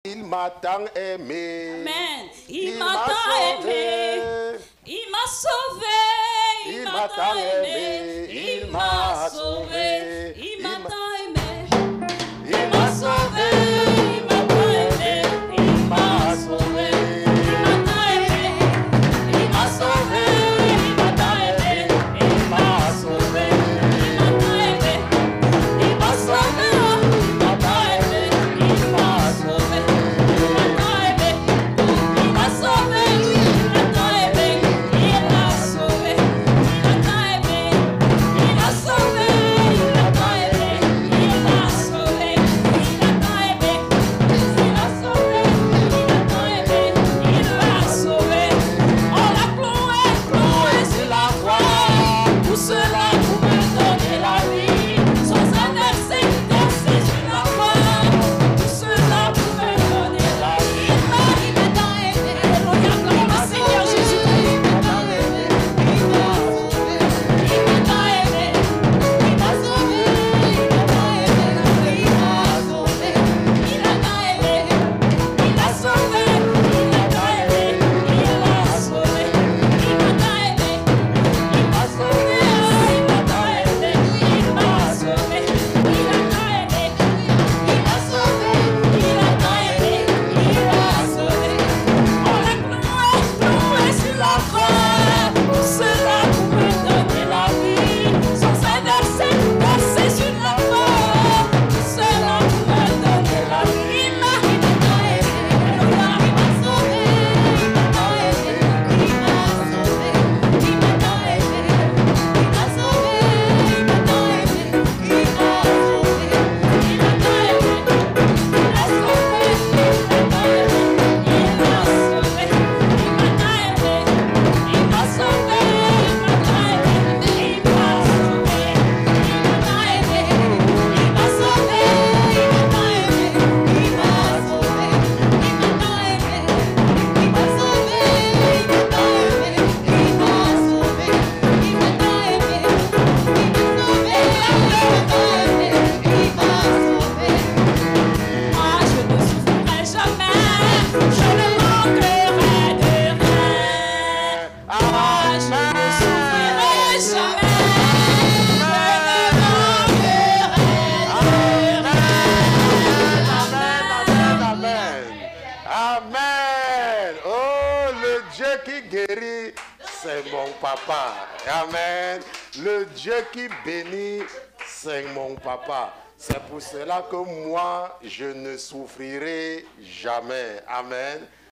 Il m'a tant aimé. Amen. Il m'a tant aimé. Il m'a sauvé. Il m'a tant aimé. Il m'a sauvé. Il m'a tant aimé. Il m'a sauvé. Il m'a tant aimé. Il m'a sauvé. Il m'a tant aimé. Il m'a sauvé. Il m'a tant aimé. Il m'a sauvé. Il m'a tant aimé. Il m'a sauvé. Il m'a tant aimé. Il m'a sauvé. Il m'a tant aimé. Il m'a sauvé. Il m'a tant aimé. Il m'a sauvé. Il m'a tant aimé. Il m'a sauvé. Il m'a tant aimé. Il m'a sauvé. Il m'a tant aimé. Il m'a sauvé. Il m'a tant aimé. Il m'a sauvé. On l'a cloué, cloué sur la croix. Tout cela pour me donner la vie. Sans un verset, versé sur la croix. Tout cela pour me donner la vie. Il m'a tant aimé. Regarde le Seigneur Jésus. Il m'a tant aimé. Il m'a sauvé. Il m'a tant aimé. Il m'a sauvé. Il m'a tant aimé. Il m'a sauvé. Il m'a tant aimé. Il m'a sauvé. Il m'a tant aimé. Il m'a sauvé. Il m'a tant aimé. Il m'a sauvé. Il m'a tant aimé. Il m'a sauvé. Il m'a tant aimé. Il m'a sauvé. Il m'a tant aimé. Il m'a sauvé. On l'a cloué, cloué sur la croix. Tout cela pour me donner la vie. Sans un verset, versé sur la croix. Tout cela pour me donner la vie. Il m'a tant aimé. Il m'a sauvé. Il m'a tant aimé. Il m'a sauvé. Il m'a tant aimé. Il m'a sauvé. Il m'a tant aimé. Il m'a sauvé. Il m'a tant aimé. Il m'a sauvé. Il m'a tant aimé. Il m'a sauvé. Il m'a tant aimé. Il m'a sauvé. Il m'a tant aimé. Il m'a sauvé. Il m'a tant aimé. Il m'a sauvé. Il m'a tant aimé. Il m'a sauvé. Il m'a tant aimé. Il m'a sauvé. Il m'a tant aimé. Il m'a sauvé. Il m'a tant aimé. Il m'a sauvé. Il m'a sauvé. Moi je ne souffrirai jamais, je ne manquerai de rien. Moi je ne souffrirai jamais, je ne manquerai de rien. Amen. Amen. Oh, le Dieu qui guérit, c'est mon papa. Amen. Le Dieu qui bénit, c'est mon papa. C'est pour cela que moi, je ne souffrirai jamais. Amen.